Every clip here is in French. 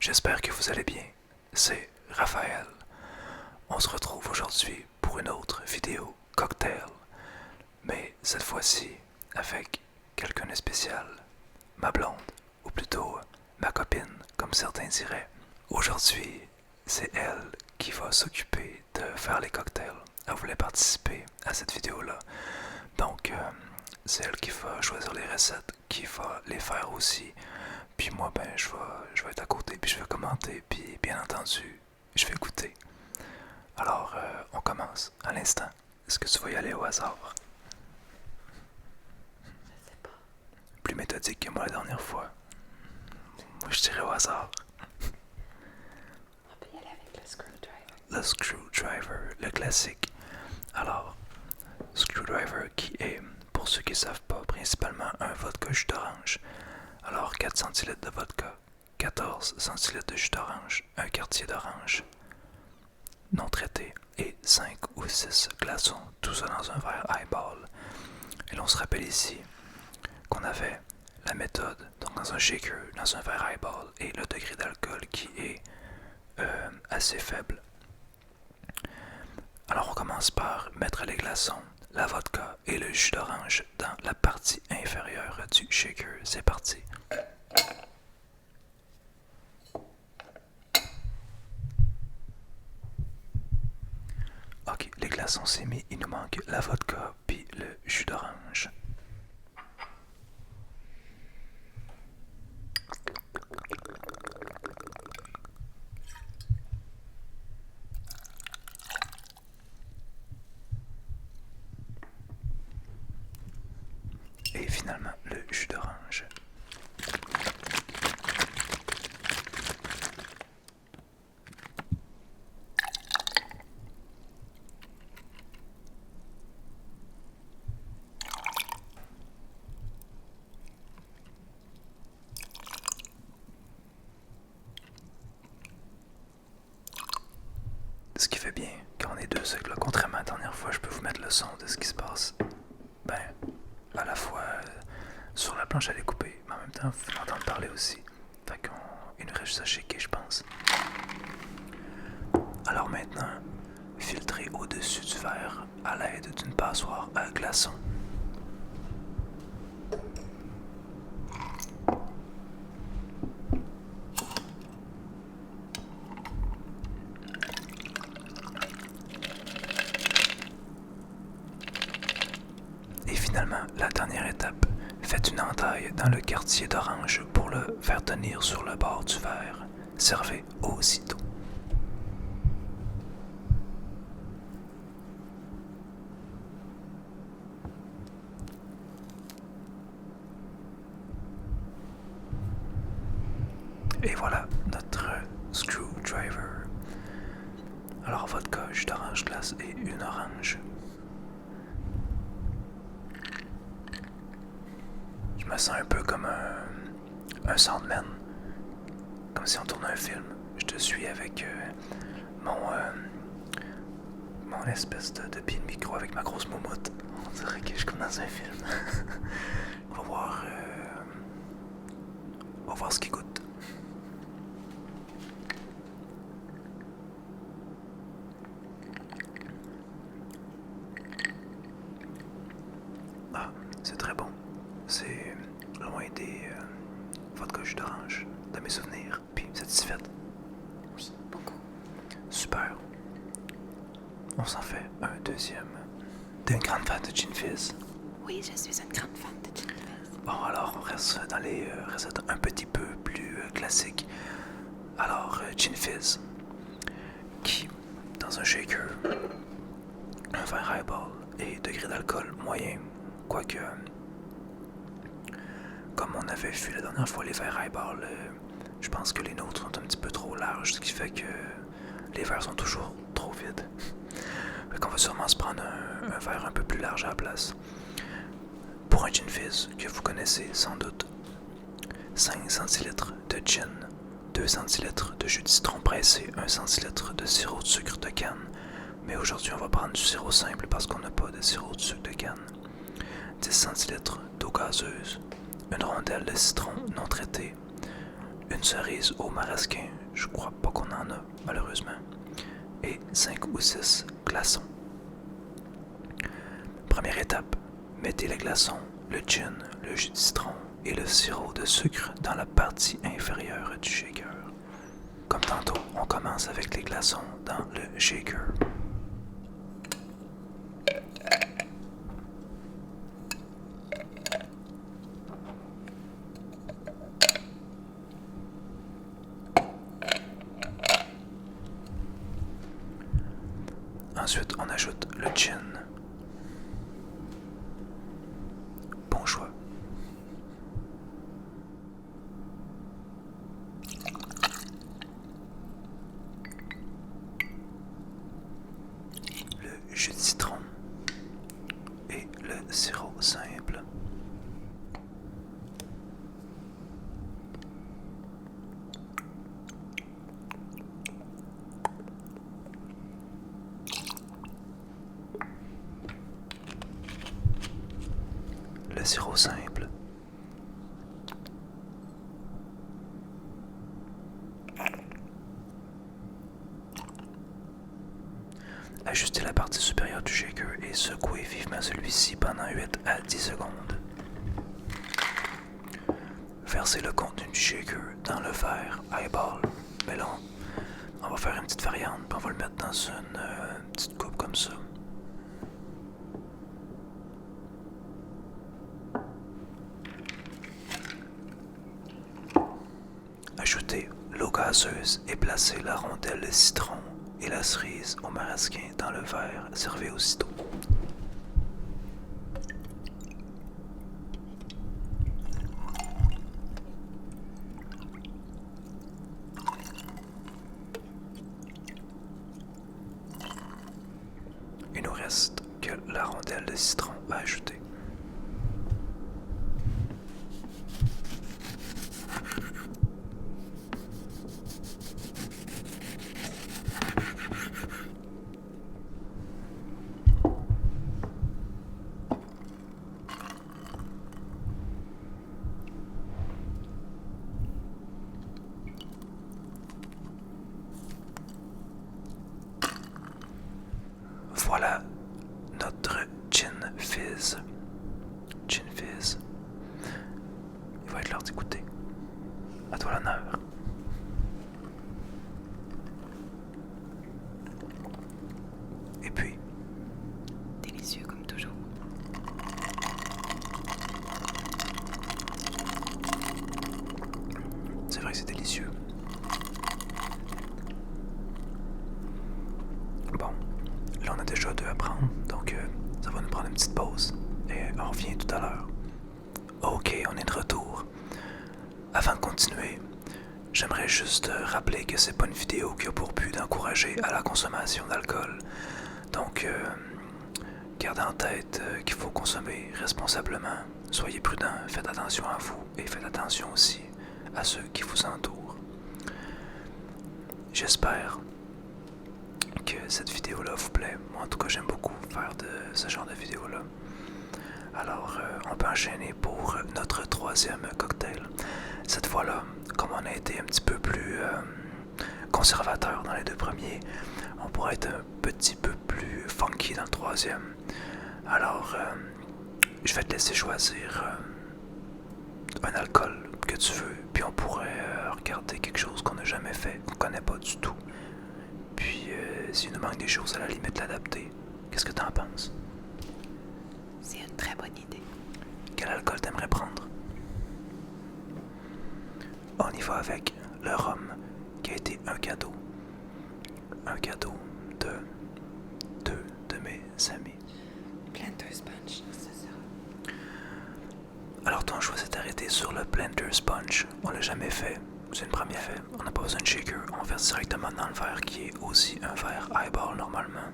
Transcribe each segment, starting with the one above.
J'espère que vous allez bien. C'est Raphaël. On se retrouve aujourd'hui pour une autre vidéo cocktail, mais cette fois-ci avec quelqu'un de spécial, ma blonde, ou plutôt ma copine, comme certains diraient. Aujourd'hui, c'est elle qui va s'occuper de faire les cocktails. Elle voulait participer à cette vidéo-là. Donc, c'est elle qui va choisir les recettes, qui va les faire aussi. Puis moi, ben, je vais être à côté, puis je vais commenter, puis bien entendu, je vais goûter. Alors, on commence à l'instant. Est-ce que tu vas y aller au hasard? Je sais pas. Plus méthodique que moi la dernière fois. Moi, je dirais au hasard. On peut y aller avec le screwdriver. Le screwdriver, le classique. Alors, screwdriver qui est, pour ceux qui ne savent pas, principalement un vodka jus d'orange. Alors, 4 centilitres de vodka, 14 centilitres de jus d'orange, un quartier d'orange non traité et 5 ou 6 glaçons, tout ça dans un verre highball. Et l'on se rappelle ici qu'on avait la méthode, donc dans un shaker, dans un verre highball, et le degré d'alcool qui est assez faible. Alors on commence par mettre les glaçons, la vodka et le jus d'orange dans la partie inférieure du shaker. C'est parti. Ok, les glaçons c'est mis, il nous manque la vodka puis le jus d'orange. Et finalement le jus d'orange. Ce qui fait bien quand on est deux, c'est que là, contrairement à la dernière fois, je peux vous mettre le son de ce qui se passe. Ben, à la fois sur la planche à découper, mais en même temps, vous m'entendez parler aussi. Fait qu'il nous reste juste à shaker, je pense. Alors maintenant, filtrez au-dessus du verre à l'aide d'une passoire à glaçons. Et finalement, la dernière étape, faites une entaille dans le quartier d'orange pour le faire tenir sur le bord du verre. Servez aussitôt. Et voilà notre screwdriver. Alors vodka, jus d'orange glace et une orange. Je me sens un peu comme un soundman, comme si on tournait un film. Je te suis avec mon espèce de pied de micro avec ma grosse moumoute. On dirait que je suis comme dans un film. On va voir ce qu'il goûte. Ah, c'est très bon. C'est loin des vodka jus d'orange de mes souvenirs. Puis satisfaite. Oui, beaucoup. Super. On s'en fait un deuxième. T'es une grande fan de Gin Fizz? Oui, je suis une grande fan de Gin Fizz. Bon, alors on reste dans les recettes un petit peu plus classiques. Alors, Gin Fizz, qui, dans un shaker, un verre highball et degré d'alcool moyen, quoique, comme on avait vu la dernière fois, les verres highball, je pense que les nôtres sont un petit peu trop larges, ce qui fait que les verres sont toujours trop vides. Fait qu'on va sûrement se prendre un verre un peu plus large à la place. Pour un gin fizz que vous connaissez sans doute, 5 centilitres de gin, 2 centilitres de jus de citron pressé, 1 centilitre de sirop de sucre de canne. Mais aujourd'hui, on va prendre du sirop simple parce qu'on n'a pas de sirop de sucre de canne. 10 centilitres d'eau gazeuse, une rondelle de citron non traitée, une une cerise au marasquin, je crois pas qu'on en a malheureusement, et 5 ou 6 glaçons. Première étape, mettez les glaçons, le gin, le jus de citron et le sirop de sucre dans la partie inférieure du shaker. Comme tantôt, on commence avec les glaçons dans le shaker. Ensuite, on ajoute le gin. Bon choix. Le jus de citron et le sirop simple. Le sirop simple. Ajustez la partie supérieure du shaker et secouez vivement celui-ci pendant 8 à 10 secondes. Versez le contenu du shaker dans le verre highball. Mais là, on va faire une petite variante, puis on va le mettre dans une petite coupe comme ça. Ajoutez l'eau gazeuse et placez la rondelle de citron et la cerise au marasquin dans le verre. Servez aussitôt. Il nous reste que la rondelle de citron à ajouter. Voilà notre gin fizz. Gin fizz. Il va être l'heure d'écouter. À toi l'honneur. Et puis, Délicieux comme toujours. c'est vrai que c'est délicieux. Bon, là on a déjà 2 à prendre, donc ça va nous prendre une petite pause et on revient tout à l'heure. Ok, on est de retour. Avant de continuer, j'aimerais juste rappeler que c'est pas une vidéo qui a pour but d'encourager à la consommation d'alcool. Donc, gardez en tête qu'il faut consommer responsablement. Soyez prudents, faites attention à vous et faites attention aussi à ceux qui vous entourent. J'espère que cette vidéo-là vous plaît. Moi, en tout cas, j'aime beaucoup faire de ce genre de vidéo-là. Alors, on peut enchaîner pour notre 3e cocktail. Cette fois-là, comme on a été un petit peu plus conservateur dans les 2 premiers, on pourrait être un petit peu plus funky dans le 3e. Alors, je vais te laisser choisir un alcool que tu veux, puis on pourrait regarder quelque chose qu'on n'a jamais fait, qu'on connaît pas du tout. Puis, s'il nous manque des choses, à la limite, l'adapter. Qu'est-ce que t'en penses? C'est une très bonne idée. Quel alcool t'aimerais prendre? On y va avec le rhum, qui a été un cadeau. Un cadeau de 2 de mes amis. Planter's Punch, ça sera. Alors ton choix s'est arrêté sur le Planter's Punch. On l'a jamais fait. C'est une première fait. On n'a pas besoin de shaker. On verse directement dans le verre qui est aussi un verre highball normalement.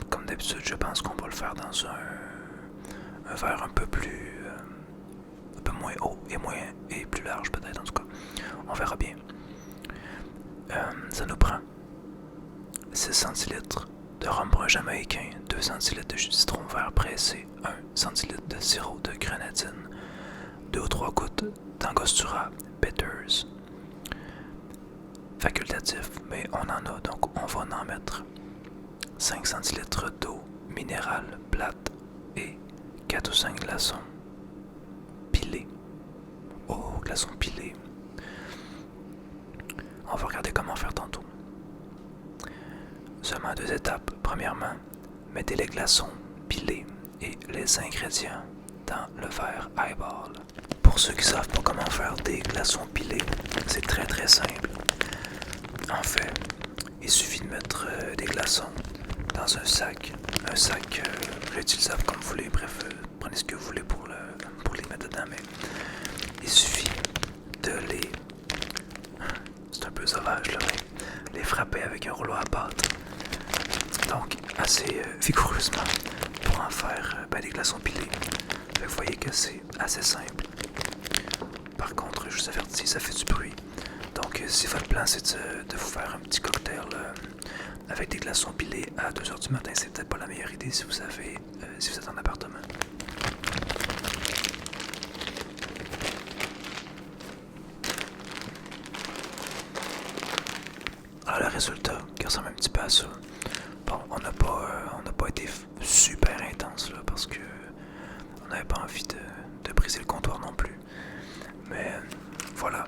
Comme d'habitude, je pense qu'on va le faire dans un verre un peu plus... un peu moins haut et plus large peut-être en tout cas. On verra bien. Ça nous prend 6 centilitres de rhum brun jamaïcain, 2 centilitres de jus de citron vert pressé, 1 centilitre de sirop de grenadine, 2 ou 3 gouttes d'angostura, bitters. Facultatif, mais on en a, donc on va en mettre 5 centilitres d'eau minérale plate et 4 ou 5 glaçons pilés. Oh, glaçons pilés. On va regarder comment faire tantôt. Seulement 2 étapes. Premièrement, mettez les glaçons pilés et les ingrédients dans le verre highball. Pour ceux qui ne savent pas comment faire des glaçons pilés, c'est très simple. En fait, il suffit de mettre des glaçons dans un sac réutilisable comme vous voulez, bref, prenez ce que vous voulez pour les mettre dedans, mais il suffit de les... C'est un peu sauvage là, mais les frapper avec un rouleau à pâte. Donc, assez vigoureusement pour en faire des glaçons pilés. Vous voyez que c'est assez simple. Par contre, je vous avertis, ça fait du bruit. Donc, si votre plan c'est de vous faire un petit cocktail avec des glaçons pilés à 2h du matin, c'est peut-être pas la meilleure idée si vous êtes en appartement. Alors, le résultat qui ressemble un petit peu à ça. Bon, on n'a pas été super intense là parce que on n'avait pas envie de briser le comptoir non plus. Mais voilà,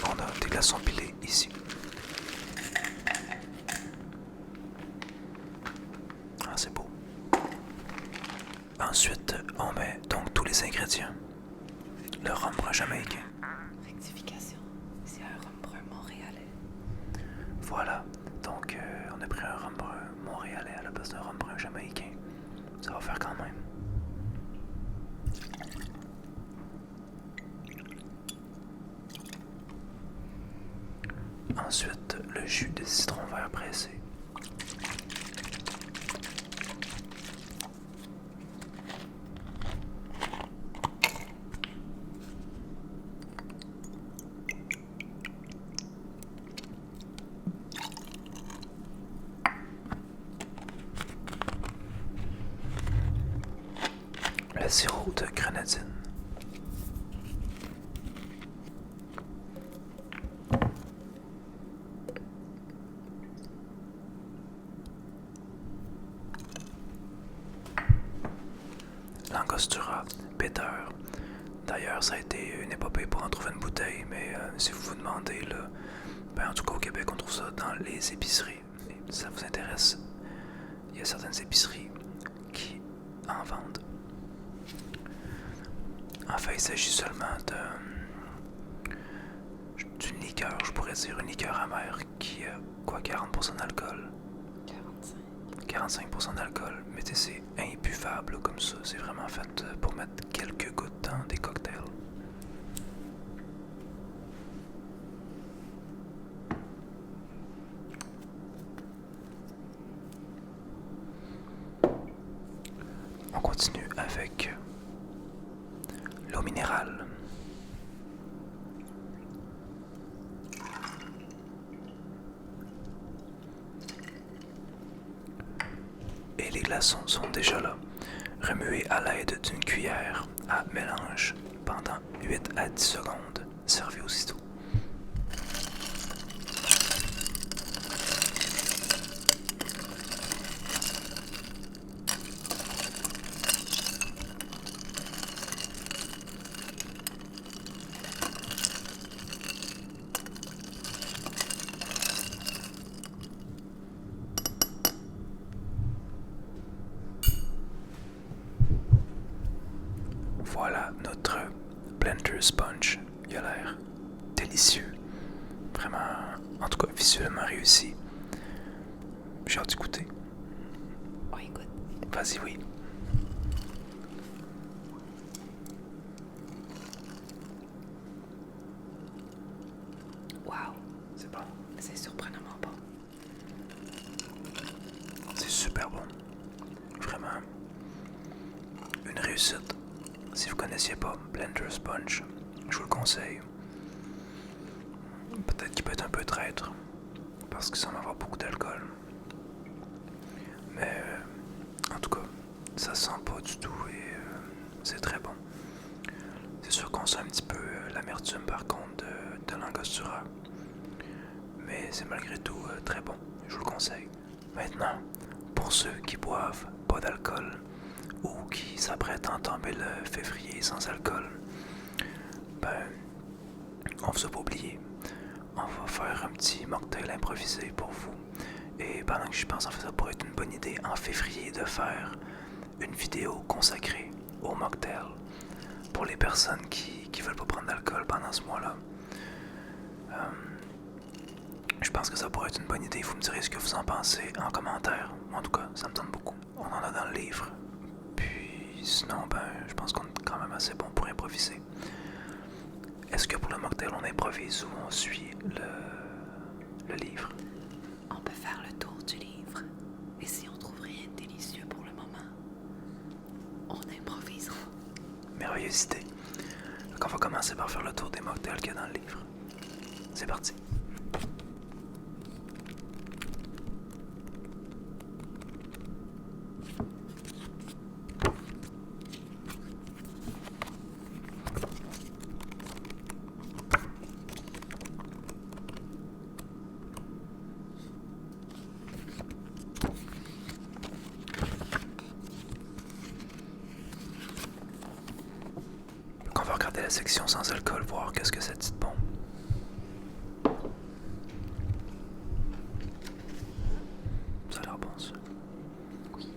on a des glaçons pilés ici. Ah, c'est beau. Ensuite, on met donc tous les ingrédients. Le rhum brun jamaïcain. Rectification, c'est un rhum brun montréalais. Voilà, donc on a pris un rhum brun montréalais à la place d'un rhum brun jamaïcain. Ça va faire quand même. Ensuite, le jus de citron vert pressé. Le sirop de grenadine. L'angostura bitter. D'ailleurs, ça a été une épopée pour en trouver une bouteille, mais si vous vous demandez, là, en tout cas au Québec, on trouve ça dans les épiceries. Et si ça vous intéresse, il y a certaines épiceries qui en vendent. En fait, il s'agit seulement d'une liqueur, je pourrais dire, une liqueur amère qui a 40% d'alcool. 45% d'alcool, mais c'est imbuvable comme ça. C'est vraiment fait pour mettre quelques gouttes dans des cocktails. On continue avec l'eau minérale. Et les glaçons sont déjà là. Remuez à l'aide d'une cuillère à mélange pendant 8 à 10 secondes. Servez aussitôt. Voilà notre blender sponge. Il a l'air délicieux. Vraiment, en tout cas, visuellement réussi. J'ai hâte d'y goûter. Oh, écoute. Vas-y, oui. Wow, C'est bon. c'est surprenamment bon. C'est super bon. Vraiment une réussite. Si vous connaissiez pas Blender Sponge, je vous le conseille. Peut-être qu'il peut être un peu traître parce qu'il semble avoir beaucoup d'alcool. Mais en tout cas, ça sent pas du tout et c'est très bon. C'est sûr qu'on sent un petit peu l'amertume par contre angostura. Mais c'est malgré tout très bon, je vous le conseille. Maintenant, pour ceux qui boivent pas d'alcool ou qui s'apprêtent à entamer le février sans alcool, ben, on vous a pas oublié. On va faire un petit mocktail improvisé pour vous. Et pendant que je pense, en fait, ça pourrait être une bonne idée en février de faire une vidéo consacrée au mocktail pour les personnes qui veulent pas prendre d'alcool pendant ce mois-là. Je pense que ça pourrait être une bonne idée. Vous me direz ce que vous en pensez en commentaire. En tout cas, ça me tente beaucoup. On en a dans le livre. Puis sinon, ben, je pense qu'on est quand même assez bon pour improviser. Est-ce que pour le mocktail, on improvise ou on suit le livre? On peut faire le tour du livre. Et si on trouve rien de délicieux pour le moment, on improvisera. Merveilleuse idée. Donc on va commencer par faire le tour des mocktails qu'il y a dans le livre. C'est parti. On va regarder la section sans alcool, voir qu'est-ce que ça dit de bon. Ça a l'air bon, ça. Oui.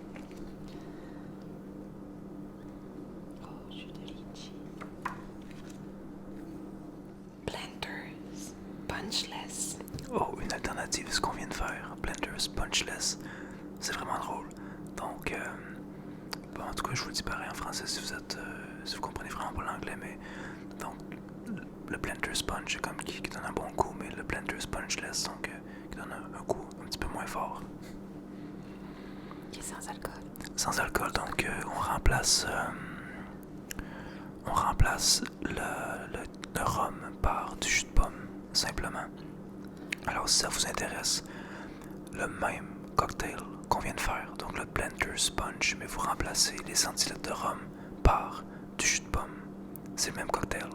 Oh, jus de litchi. Blenders. Punchless. Oh, une alternative à ce qu'on vient de faire. Blenders Punchless. C'est vraiment drôle. Donc, bon, en tout cas, je vous le dis pareil en français si vous comprenez vraiment pas l'anglais, mais donc, le Blenders Punch, comme qui donne un bon goût, mais le Blenders Punchless, donc, qui donne un goût un petit peu moins fort. Qui est sans alcool. Sans alcool, donc, on remplace le rhum par du jus de pomme, simplement. Alors, si ça vous intéresse, le même cocktail qu'on vient de faire, donc le Blenders Punch, mais vous remplacez les centilitres de rhum par du jus de pomme. C'est le même cocktail.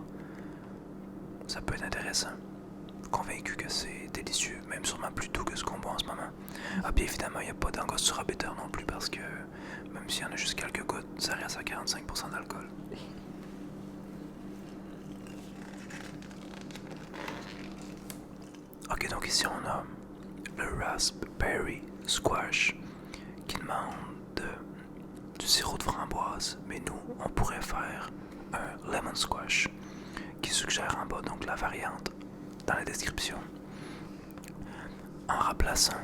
Ça peut être intéressant. Convaincu que c'est délicieux, même sûrement plus doux que ce qu'on boit en ce moment. Ah, bien évidemment, il n'y a pas d'angostura bitter non plus parce que même s'il y en a juste quelques gouttes, ça reste à 45% d'alcool. Ok, donc ici on a le Raspberry Squash qui demande du sirop de framboise, mais nous on pourrait faire un Lemon Squash qui suggère en bas donc la variante dans la description. En remplaçant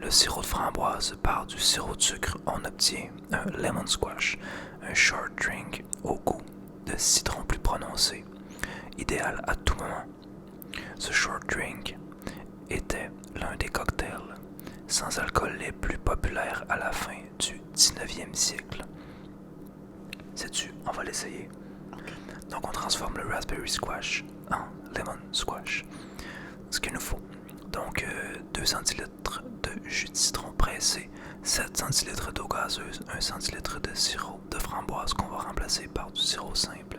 le sirop de framboise par du sirop de sucre, on obtient un Lemon Squash, un short drink au goût de citron plus prononcé, idéal à tout moment. Ce short drink était l'un des cocktails sans alcool les plus populaires à la fin du 19e siècle. Sais-tu, on va l'essayer. Donc on transforme le Raspberry Squash en Lemon Squash. Ce qu'il nous faut. Donc 2 centilitres de jus de citron pressé, 7 centilitres d'eau gazeuse, 1 centilitre de sirop de framboise qu'on va remplacer par du sirop simple,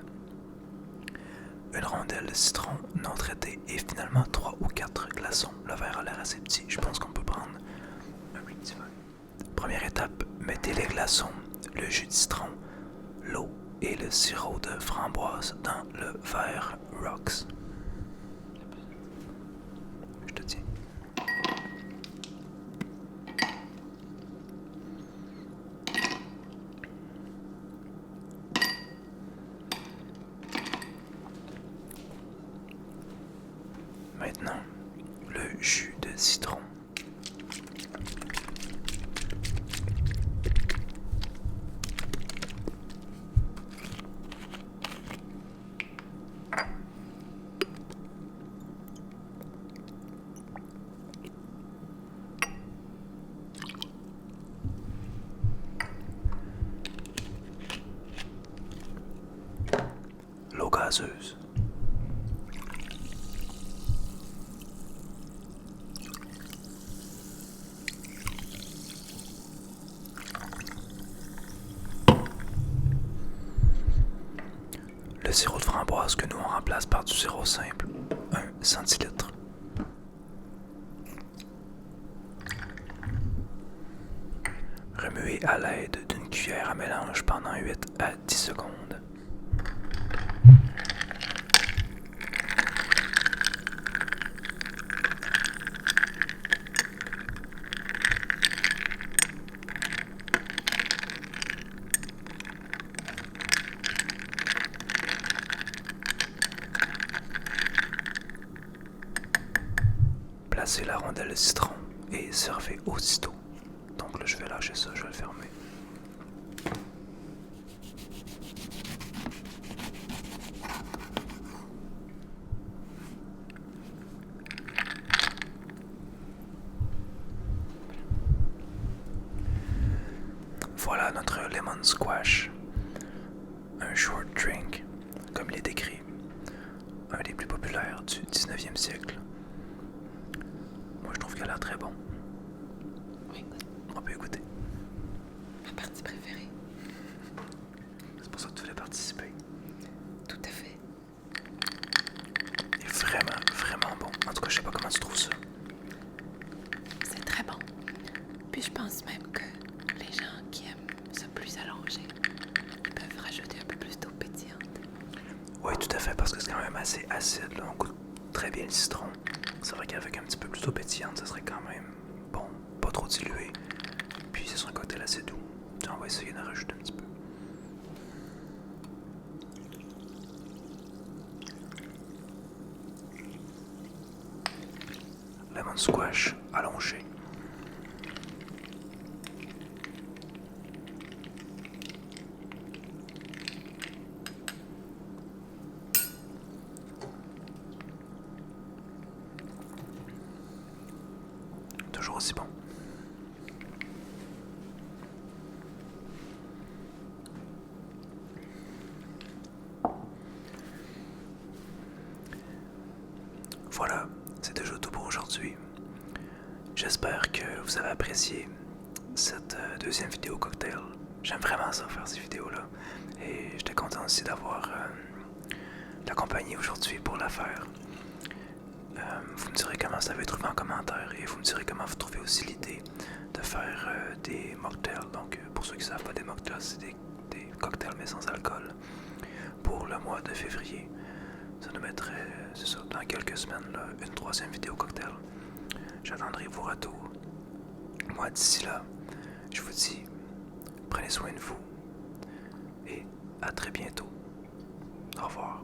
une rondelle de citron non traité et finalement 3 ou 4 glaçons. Le verre a l'air assez petit, je pense qu'on peut prendre un petit verre. Première étape, mettez les glaçons, le jus de citron, l'eau et le sirop de framboise dans le verre Rocks. Je te tiens. Maintenant, le jus de citron. L'eau gazeuse. Le sirop de framboise que nous on remplace par du sirop simple, 1 centilitres. Remuez à l'aide d'une cuillère à mélange pendant 8 à 10 secondes. Placez la rondelle de citron et servez aussitôt. Donc là, je vais lâcher ça, je vais le fermer. Voilà notre lemon squash. Un short drink, comme il est décrit. Un des plus populaires du 19e siècle. Moi, je trouve qu'il a l'air très bon. Oui, On peut écouter. ma partie préférée. C'est pour ça que tu voulais participer. Tout à fait. Il est vraiment, vraiment bon. En tout cas, je sais pas comment tu trouves ça. C'est très bon. Puis je pense même que les gens qui aiment ça plus allongé, ils peuvent rajouter un peu plus d'eau pétillante. Oui, tout à fait, parce que c'est quand même assez acide. Là. On goûte très bien le citron. C'est vrai qu'avec un petit peu plus d'eau pétillante, ça serait quand même bon, pas trop dilué. Puis ce serait un cocktail assez doux. On va essayer d'en rajouter un petit peu. Lemon squash allongé. Toujours aussi bon. Voilà, c'est déjà tout pour aujourd'hui. J'espère que vous avez apprécié cette deuxième vidéo cocktail. J'aime vraiment ça, faire ces vidéos-là. Et j'étais content aussi d'avoir la compagnie aujourd'hui pour la faire. Vous me direz comment ça va être trouvé en commentaire et vous me direz comment vous trouvez aussi l'idée de faire des mocktails. Donc, pour ceux qui ne savent pas, des mocktails, c'est des cocktails mais sans alcool pour le mois de février. Ça nous mettrait, c'est ça, dans quelques semaines, là, une troisième vidéo cocktail. J'attendrai vos retours. Moi, d'ici là, je vous dis, prenez soin de vous et à très bientôt. Au revoir.